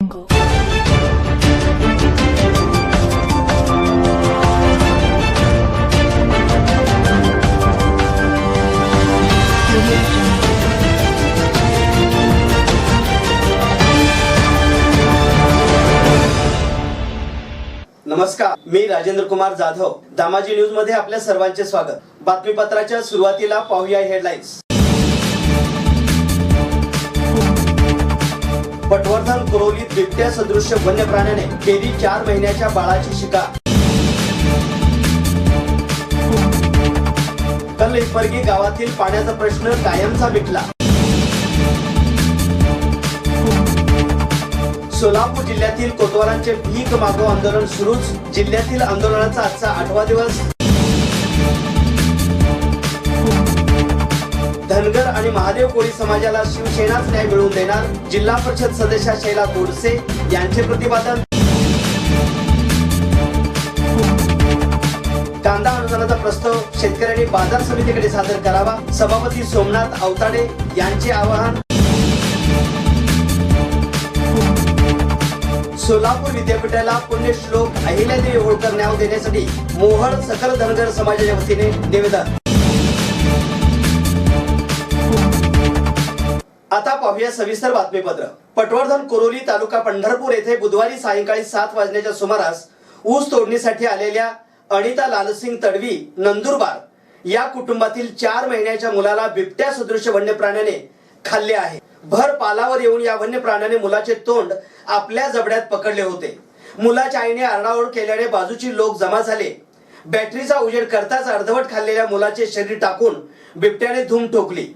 नमस्कार, मी राजेंद्र कुमार जाधव. दामाजी न्यूज मध्ये आपल्या सर्वांचे स्वागत. बातमीपत्राच्या सुरुवातीला पाहूया हेडलाईन्स. पटवर्धन कुरोलीत बिबट्या सदृश्य वन्य प्राण्याने केली 4 महिन्याच्या बाळाची शिकार. कल्लहिप्परगी गावातील पाण्याचा प्रश्न कायमचा मिटला. सोलापूर जिल्ह्यातील कोतवालांचे भीक मागो आंदोलन सुरूच. जिल्ह्यातील आंदोलनाचा आजचा 8वा दिवस. धनगर आणि महादेव कोळी समाजाला शिवसेनाच न्याय मिळवून देणार, जिल्हा परिषद सदस्य शैला गोडसे यांचे प्रतिपादन. कांदा अनुदानाचा प्रस्ताव शेतकऱ्यांनी बाजार समितीकडे सादर करावा, सभापती सोमनाथ आवताडे यांचे आवाहन. सोलापूर विद्यापीठाला पुण्यश्लोक अहिल्यादेवी होळकर नाव देण्यासाठी मोहोळ सकल धनगर समाजाच्या वतीने निवेदन. आता पाहूया सविस्तर बातमीपत्र. पटवर्धन कुरोली तालुका पंढरपूर येथे बुधवारी सायंकाळी 7 वाजण्याच्या सुमारास ऊस तोडणीसाठी आलेल्या अनिता लालसिंग तडवी नंदुरबार या कुटुंबातील 4 महिन्याच्या मुलाला बिबट्या सदृश्य वन्य प्राण्याने खाल्ले आहे. भर पालावर येऊन या वन्य प्राण्याने मुलाचे तोंड आपल्या जबड्यात पकडले होते. मुलाच्या आईने आरडाओरड केल्याने बाजूची लोक जमा झाले. बॅटरीचा उजेड करताच अर्धवट खाल्लेल्या मुलाचे शरीर टाकून बिबट्याने धूम ठोकली.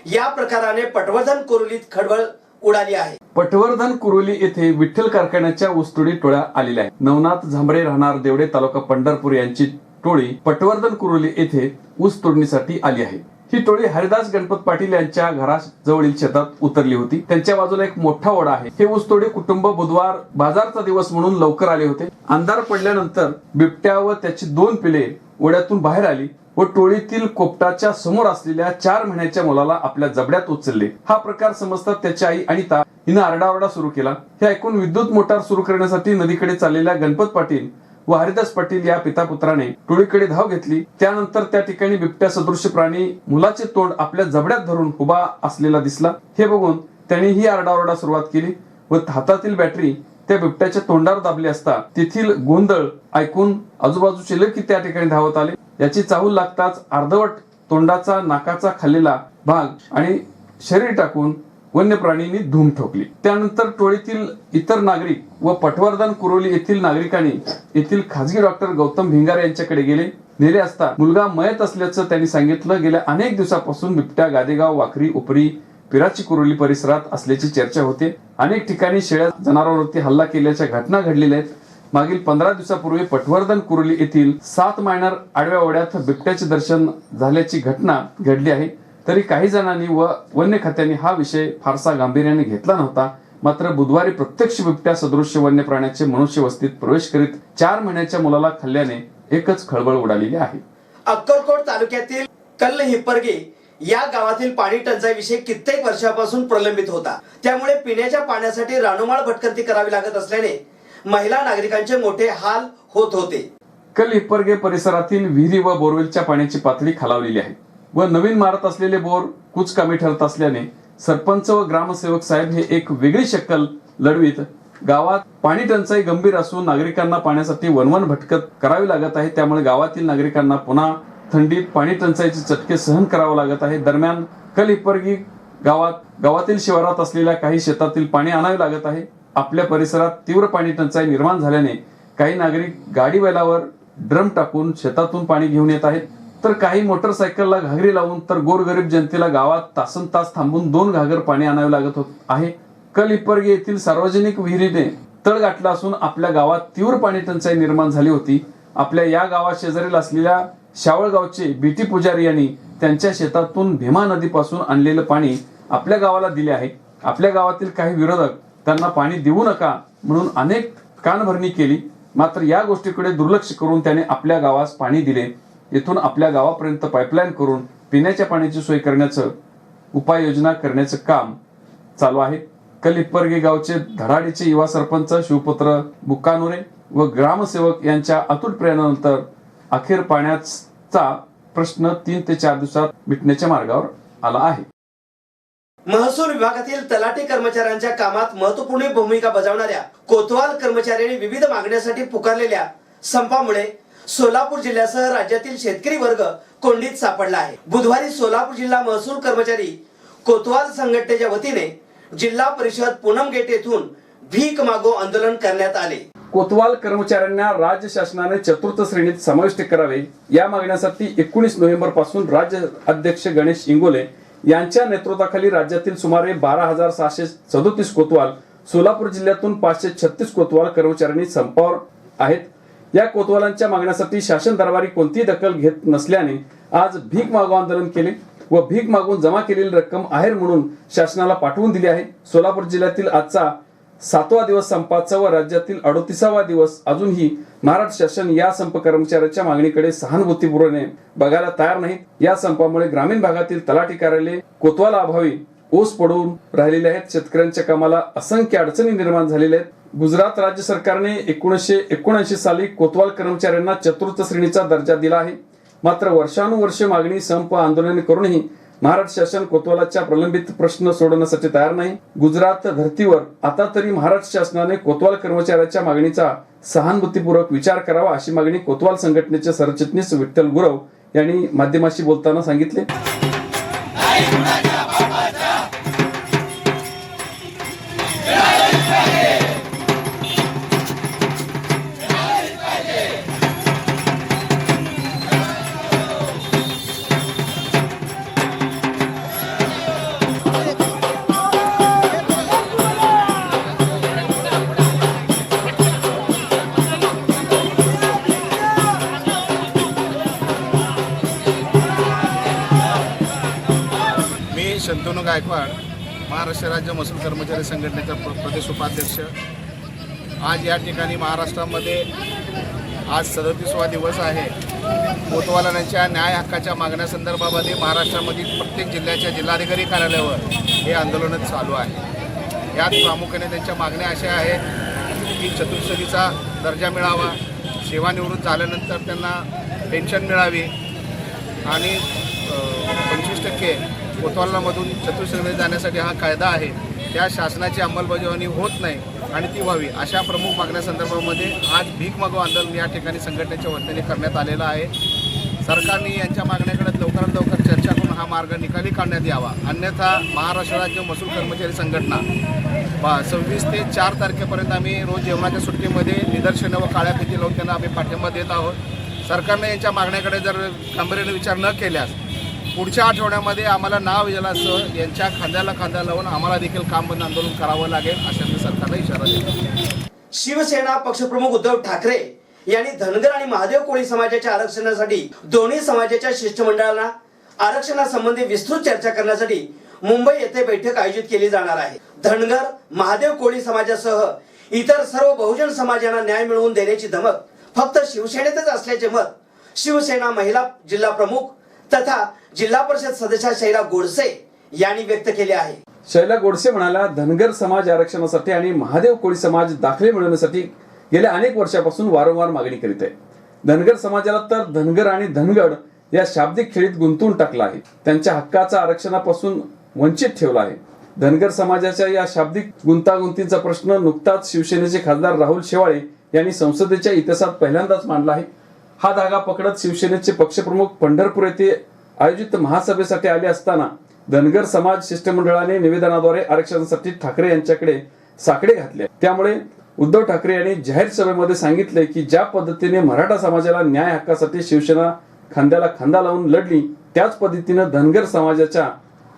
या प्रकाराने पटवर्धन कुरोलीत खळबळ उडाली आहे. पटवर्धन कुरोली येथे विठ्ठल कारखान्याच्या ऊसतोडी टोळ्या आलेल्या आहेत. नवनाथ झांबरे राहणार देवडे तालुका पंढरपूर यांची टोळी पटवर्धन कुरोली येथे ऊस तोडणीसाठी आली आहे. ही टोळी हरिदास गणपत पाटील यांच्या घराजवळील शेतात उतरली होती. त्यांच्या बाजूला एक मोठा ओढा आहे. हे ऊसतोडी कुटुंब बुधवार बाजारचा दिवस म्हणून लवकर आले होते. अंधार पडल्यानंतर बिबट्या व त्याची 2 पिले ओढ्यातून बाहेर आली व टोळीतील कोपटाच्या समोर असलेल्या 4 महिन्याच्या मुलाला आपल्या जबड्यात उचलले. हा प्रकार समजतात त्याची आई अनिता हिने आरडाओरडा सुरू केला. हे ऐकून विद्युत मोटार सुरू करण्यासाठी नदीकडे चाललेल्या गणपत पाटील व हरिदास पाटील या पिता पुत्राने टोळीकडे धाव घेतली. त्यानंतर त्या ठिकाणी बिबट्या सदृश्य प्राणी मुलाचे तोंड आपल्या जबड्यात धरून उभा असलेला दिसला. हे बघून त्यांनी ही आरडाओरडा सुरुवात केली व हातातील बॅटरी त्या बिबट्याच्या तोंडावर दाबली असता तेथील गोंधळ ऐकून आजूबाजूचे लोक त्या ठिकाणी धावत आले. याची चाहूल लागताच अर्धवट तोंडाचा नाकाचा खाल्लेला भाग आणि शरीर टाकून वन्य प्राणींनी धूम ठोकली. त्यानंतर टोळीतील इतर नागरिक व पटवर्धन कुरोली येथील नागरिकांनी येथील खासगी डॉक्टर गौतम भिंगारे यांच्याकडे नेले असता मुलगा मयत असल्याचं त्यांनी सांगितलं. गेल्या अनेक दिवसापासून बिबट्या गादेगाव, वाखरी, उपरी, पिराची कुरोली परिसरात असल्याची चर्चा होते. अनेक ठिकाणी शेळ्या जनावरांवरती हल्ला केल्याच्या घटना घडलेल्या आहेत. मागील 15 दिवसापूर्वी पटवर्धन कुरोली येथील 7 मायनर आडव्या ओढ्यात बिबट्याचे दर्शन झाल्याची घटना घडली आहे. तरी काही जणांनी व वन्य खात्याने हा विषय फारसा गांभीर्याने घेतला नव्हता. मात्र बुधवारी प्रत्यक्ष बिबट्या सदृश्य वन्य प्राण्याचे मनुष्य वस्तीत प्रवेश करीत 4 महिन्याच्या मुलाला खाल्ल्याने एकच खळबळ उडालेली आहे. अक्कलकोट तालुक्यातील कल्लहिप्परगी या गावातील पाणी टंचाई विषय कित्येक वर्षापासून प्रलंबित होता. त्यामुळे पिण्याच्या पाण्यासाठी रानोमाळ भटकंती करावी लागत असल्याने महिला नागरिकांचे मोठे हाल होत होते. कल्लहिप्परगी परिसरातील विहिरी व बोरवेलच्या पाण्याची पातळी खालावलेली आहे व नवीन मारत असलेले बोर कुचकामी ठरत असल्याने सरपंच व ग्रामसेवक साहेब हे एक वेगळी शक्कल लढवीत गावात पाणी टंचाई गंभीर असून नागरिकांना पाण्यासाठी वनवन भटकत करावी लागत आहे. त्यामुळे गावातील नागरिकांना पुन्हा थंडीत पाणी टंचाईचे चटके सहन करावं लागत आहे. दरम्यान कल्लहिप्परगी गावातील शिवारात असलेल्या काही शेतातील पाणी आणावे लागत आहे. आपल्या परिसरात तीव्र पाणी टंचाई निर्माण झाल्याने काही नागरिक गाडी बैलावर ड्रम टाकून शेतातून पाणी घेऊन येत आहेत, तर काही मोटरसायकलला घागरी लावून तर गोरगरीब जनतेला गावात तासनतास थांबून 2 घागर पाणी आणावे लागत आहे. कल्लहिप्परगी येथील सार्वजनिक विहिरीने तळ गाठला असून आपल्या गावात तीव्र पाणी टंचाई निर्माण झाली होती. आपल्या या गावात शेजारील असलेल्या शावळगावचे बीटी पुजारी यांनी त्यांच्या शेतातून भीमा नदीपासून आणलेलं पाणी आपल्या गावाला दिले आहे. आपल्या गावातील काही विरोधक त्यांना पाणी देऊ नका म्हणून अनेक कानभरणी केली. मात्र या गोष्टीकडे दुर्लक्ष करून त्याने आपल्या गावास पाणी दिले. येथून आपल्या गावापर्यंत पाईपलाईन करून पिण्याच्या पाण्याची सोय करण्याचं उपाययोजना करण्याचं काम चालू आहे. कलिप्परगे गावचे धडाडीचे युवा सरपंच शिवपुत्र बुक्कानुरे व ग्रामसेवक यांच्या अतूट प्रयत्नानंतर अखेर पाण्याचा प्रश्न 3 ते 4 दिवसात मिटण्याच्या मार्गावर आला आहे. महसूल विभागातील तलाठी कर्मचाऱ्यांच्या कामात महत्वपूर्ण भूमिका बजावणाऱ्या कोतवाल कर्मचाऱ्यांनी विविध मागण्यासाठी पुकारलेल्या संपामुळे सोलापूर जिल्ह्यासह राज्यातील शेतकरी वर्ग कोंडीत सापडला आहे. बुधवारी सोलापूर जिल्हा महसूल कर्मचारी कोतवाल संघटनेच्या वतीने जिल्हा परिषद पूनम गेट येथून भीक मागो आंदोलन करण्यात आले. कोतवाल कर्मचाऱ्यांना राज्य शासनाने चतुर्थ श्रेणीत समाविष्ट करावे या मागण्यासाठी 19 नोव्हेंबर पासून राज्य अध्यक्ष गणेश इंगोले यांच्या नेतृत्वाखाली राज्यातील सुमारे 12,637 कोतवाल, सोलापूर जिल्ह्यातून 536 कोतवाल कर्मचाऱ्यांनी संपावर आहेत. या कोतवालांच्या मागण्यासाठी शासन दरबारी कोणतीही दखल घेत नसल्याने आज भीक मागो आंदोलन केले व भीक मागून जमा केलेली रक्कम आहेर म्हणून शासनाला पाठवून दिली आहे. सोलापूर जिल्ह्यातील आजचा 7वा दिवस संपाचा व राज्यातील 38वा दिवस अजूनही महाराष्ट्र शासन या संप कर्मचाऱ्यांच्या मागणीकडे सहानुभूतीपूर्वक बघायला तयार नाही. या संपामुळे ग्रामीण भागातील तलाठी कार्यालय कोतवाला अभावी ओस पडून राहिलेले आहेत. शेतकऱ्यांच्या कामाला असंख्य अडचणी निर्माण झालेल्या आहेत. गुजरात राज्य सरकारने 1979 साली कोतवाल कर्मचाऱ्यांना चतुर्थ श्रेणीचा दर्जा दिला आहे. मात्र वर्षानुवर्ष मागणी संप आंदोलन करूनही महाराष्ट्र शासन कोतवालाच्या प्रलंबित प्रश्न सोडवण्यासाठी तयार नाही. गुजरात धर्तीवर आता तरी महाराष्ट्र शासनाने कोतवाल कर्मचाऱ्याच्या मागणीचा सहानुभूतीपूर्वक विचार करावा अशी मागणी कोतवाल संघटनेचे सरचिटणीस विठ्ठल गुरव यांनी माध्यमाशी बोलताना सांगितले. शंतनू गायकवाड, महाराष्ट्र राज्य महसूल कर्मचारी संघटनेचा प्रदेश उपाध्यक्ष. आज या ठिकाणी महाराष्ट्रामध्ये आज 37वा दिवस आहे. कोतवालांच्या न्याय हक्काच्या मागण्यासंदर्भामध्ये महाराष्ट्रामधील प्रत्येक जिल्ह्याच्या जिल्हाधिकारी कार्यालयावर हे आंदोलन चालू आहे. यात प्रामुख्याने त्यांच्या मागण्या अशा आहेत की चतुर्थश्रेणीचा दर्जा मिळावा, सेवानिवृत्त झाल्यानंतर त्यांना पेन्शन मिळावी आणि 25% कोतवालांमधून चतुर्थश्रेणीत जाण्यासाठी हा कायदा आहे त्या शासनाची अंमलबजावणी होत नाही आणि ती व्हावी अशा प्रमुख मागण्यासंदर्भामध्ये आज भीक मागो आंदोलन या ठिकाणी संघटनेच्या वतीने करण्यात आलेलं आहे. सरकारने यांच्या मागण्याकडे लवकरात लवकर चर्चा करून हा मार्ग निकाली काढण्यात यावा, अन्यथा महाराष्ट्र राज्य महसूल कर्मचारी संघटना 26 ते 4 तारखेपर्यंत आम्ही रोज जेवणाच्या सुट्टीमध्ये निदर्शनं व काळ्या फिती लावून त्यांना आम्ही पाठिंबा देत आहोत. सरकारने यांच्या मागण्याकडे जर गांभीर्याने विचार न केल्यास पुढच्या आठवड्यामध्ये आम्हाला नाव विजलासह यांच्या खांद्याला खांदा लावून आम्हाला देखील काम बंद आंदोलन करावं लागेल अशा मी सरकारला इशारा देतो. शिवसेना पक्षप्रमुख उद्धव ठाकरे यांनी धनगर आणि महादेव कोळी समाजाच्या आरक्षणासाठी दोन्ही समाजाच्या शिष्टमंडळांना आरक्षणासंबंधी विस्तृत चर्चा करण्यासाठी मुंबई येथे बैठक आयोजित केली जाणार आहे. धनगर, महादेव कोळी समाजासह इतर सर्व बहुजन समाजांना न्याय मिळवून देण्याची धमक फक्त शिवसेनेतच असल्याचे मत शिवसेना महिला जिल्हा प्रमुख तथा जिल्हा परिषद सदस्य शैला गोडसे यांनी व्यक्त केले आहे. शैला गोडसे म्हणाला, धनगर समाज आरक्षणासाठी आणि महादेव कोळी समाज दाखले मिळवण्यासाठी गेल्या अनेक वर्षापासून वारंवार मागणी करीत आहे. धनगर समाजाला तर धनगर आणि धनगड या शाब्दिक खेळीत गुंतवून टाकला आहे, त्यांच्या हक्काचा आरक्षणापासून वंचित ठेवला आहे. धनगर समाजाच्या या शाब्दिक गुंतागुंतीचा प्रश्न नुकताच शिवसेनेचे खासदार राहुल शेवाळे यांनी संसदेच्या इतिहासात पहिल्यांदाच मांडला आहे. हा धागा पकडत शिवसेनेचे पक्षप्रमुख पंढरपूर येथे आयोजित महासभेसाठी आले असताना धनगर समाज शिष्टमंडळाने निवेदनाद्वारे आरक्षणासाठी ठाकरे यांच्याकडे साकडे घातले. त्यामुळे उद्धव ठाकरे यांनी जाहीर सभेमध्ये सांगितले की ज्या पद्धतीने मराठा समाजाला न्याय हक्कासाठी शिवसेना खांद्याला खांदा लावून लढली, त्याच पद्धतीने धनगर समाजाच्या,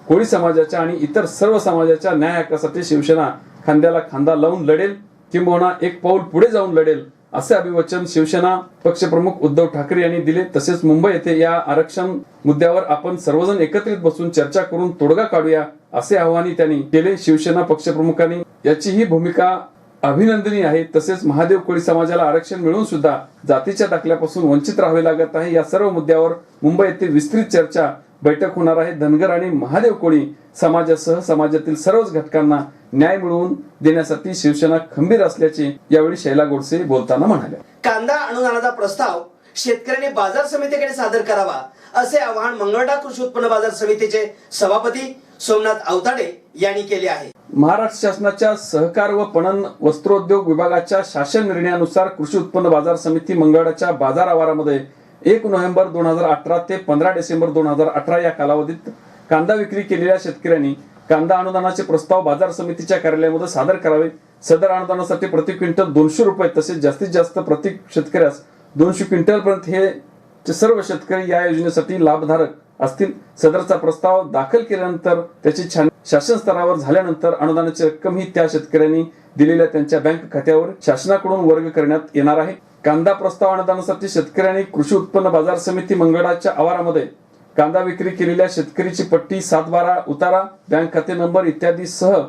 कोळी समाजाच्या आणि इतर सर्व समाजाच्या न्याय हक्कासाठी शिवसेना खांद्याला खांदा लावून लढेल, किंबहुना एक पाऊल पुढे जाऊन लढेल, असे अभिवचन शिवसेना पक्षप्रमुख उद्धव ठाकरे यांनी दिले. तसेच मुंबई येथे या आरक्षण मुद्द्यावर आपण सर्वजण एकत्रित बसून चर्चा करून तोडगा काढूया असे आवाहन त्यांनी केले. शिवसेना पक्षप्रमुखांनी याची ही भूमिका अभिनंदनीय आहे. तसेच महादेव कोळी समाजाला आरक्षण मिळून सुद्धा जातीच्या दाखल्यापासून वंचित राहावे लागत आहे. या सर्व मुद्द्यावर मुंबई येथे विस्तृत चर्चा बैठक होणार आहे. धनगर आणि महादेव कोळी समाजासह समाजातील सर्वच घटकांना न्याय मिळवून देण्यासाठी शिवसेना खंबीर असल्याचे यावेळी शैला गोडसे बोलताना म्हणाल्या. कांदा अनुदानाचा प्रस्ताव शेतकऱ्यांनी बाजार समितीकडे सादर करावा असे आवाहन मंगळवेढा कृषी उत्पन्न बाजार समितीचे सभापती सोमनाथ आवताडे यांनी केले आहे. महाराष्ट्र शासनाच्या सहकार व पणन वस्त्रोद्योग विभागाच्या शासन निर्णयानुसार कृषी उत्पन्न बाजार समिती मंगळवेढाच्या बाजार आवारामध्ये 1 नोव्हेंबर 2018 ते 15 डिसेंबर 2018 या कालावधीत कांदा विक्री केलेल्या शेतकऱ्यांनी कांदा अनुदानाचे प्रस्ताव बाजार समितीच्या कार्यालयामध्ये सादर करावे. सदर अनुदानासाठी प्रति क्विंटल 200 रुपये तसेच जास्तीत जास्त प्रति शेतकऱ्यास 200 क्विंटल पर्यंत हे सर्व शेतकरी या योजनेसाठी लाभधारक असतील. सदरचा प्रस्ताव दाखल केल्यानंतर त्याची शासन स्तरावर झाल्यानंतर अनुदानाची रक्कम ही त्या शेतकऱ्यांनी दिलेल्या त्यांच्या बँक खात्यावर शासनाकडून वर्ग करण्यात येणार आहे. कांदा प्रस्ताव अनुदानासाठी शेतकऱ्यांनी कृषी उत्पन्न बाजार समिती मंगळवेढाच्या आवारामध्ये कांदा विक्री केलेल्या शेतकरीची पट्टी, 7/12 उतारा, बँक खाते नंबर इत्यादी सह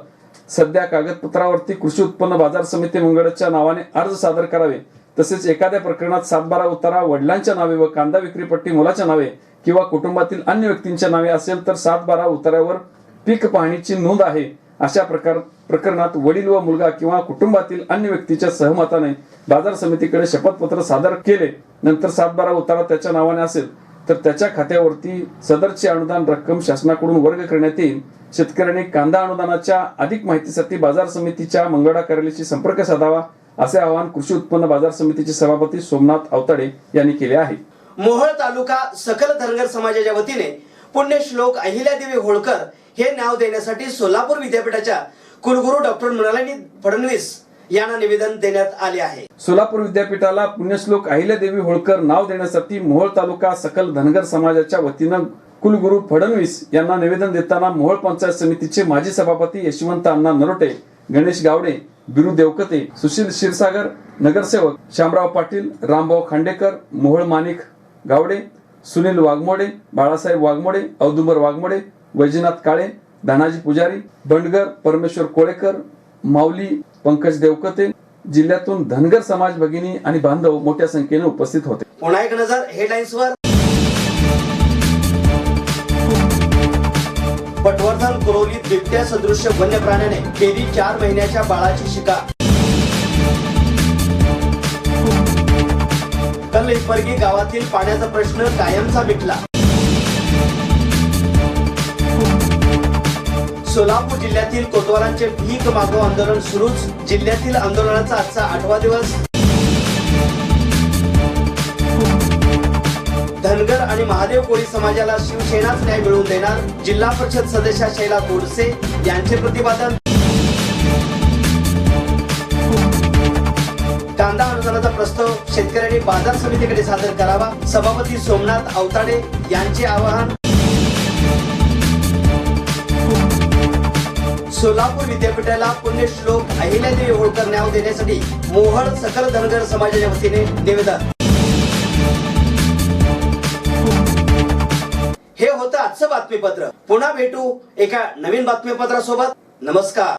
सध्या कागदपत्रावरती कृषी उत्पन्न बाजार समिती मंगळवेढाच्या नावाने अर्ज सादर करावे. तसेच एखाद्या प्रकरणात 7/12 उतारा वडिलांच्या नावे व कांदा विक्री पट्टी मुलाच्या नावे किंवा कुटुंबातील अन्य व्यक्तींच्या नावे असेल तर 7/12 उतार्यावर पीक पाहणीची नोंद आहे. अशा प्रकरणात वडील व मुलगा किंवा कुटुंबातील अन्य व्यक्तीच्या सहमताने बाजार समितीकडे शपथपत्र सादर केले नंतर 7/12 उतारा त्याच्या नावाने असेल तर त्याच्या खात्यावरती सदरची अनुदान रक्कम शासनाकडून वर्ग करण्यात येईल. शेतकऱ्यांनी कांदा अनुदानाच्या अधिक माहितीसाठी बाजार समितीच्या मंगळवेढा कार्यालयाशी संपर्क साधावा असे आवाहन कृषी उत्पन्न बाजार समितीचे सभापती सोमनाथ आवताडे यांनी केले आहे. मोहोळ तालुका सकल धनगर समाजाच्या वतीने पुण्यश्लोक अहिल्यादेवी होळकर हे नाव देण्यासाठी सोलापूर विद्यापीठाच्या कुलगुरू डॉक्टर मृणालिनी फडणवीस यांना निवेदन देण्यात आले आहे. सोलापूर विद्यापीठाला पुण्यश्लोक अहिल्यादेवी होळकर नाव देण्यासाठी मोहोळ तालुका सकल धनगर समाजाच्या वतीनं कुलगुरू फडणवीस यांना निवेदन देताना मोहोळ पंचायत समितीचे माजी सभापती यशवंत अण्णा नरोटे, गणेश गावडे, बिरू देवकते, सुशील क्षीरसागर, नगरसेवक शामराव पाटील, रामभाऊ खांडेकर, मोहोळ माणिक गावडे, सुनील वाघमोडे, बाळासाहेब वाघमोडे, औदुंबर वाघमोडे, वैजनाथ काळे, धनाजी पुजारी, बंडगर, परमेश्वर कोळेकर, माऊली, पंकज देवकते, जिल्ह्यातून धनगर समाज भगिनी आणि बांधव मोठ्या संख्येने उपस्थित होते. पुन्हा एक नजर हेडलाईन्सवर. पटवर्धन कुरोलीत बिबट्या सदृश्य वन्य प्राण्याने केली 4 महिन्याच्या बाळाची शिकार. कल्लिपरगी गावातील पाण्याचा प्रश्न कायमचा मिटला. सोलापूर जिल्ह्यातील कोतवालांचे भीक मागो आंदोलन सुरूच. जिल्ह्यातील आंदोलनाचा आजचा 8वा दिवस. धनगर आणि महादेव कोळी समाजाला शिवसेनाच न्याय मिळवून देणार, जिल्हा परिषद सदस्य शैला गोडसे यांचे प्रतिपादन. कांदा अनुदानाचा प्रस्ताव शेतकऱ्यांनी बाजार समितीकडे सादर करावा, सभापती सोमनाथ आवताडे यांचे आवाहन. सोलापूर विद्यापीठाला पुण्यश्लोक अहिल्यादेवी होळकर नाव देण्यासाठी मोहोळ सकल धनगर समाजाच्या वतीने निवेदन. हे होतं आजचं बातमीपत्र. पुन्हा भेटू एका नवीन बातमीपत्रासोबत. नमस्कार.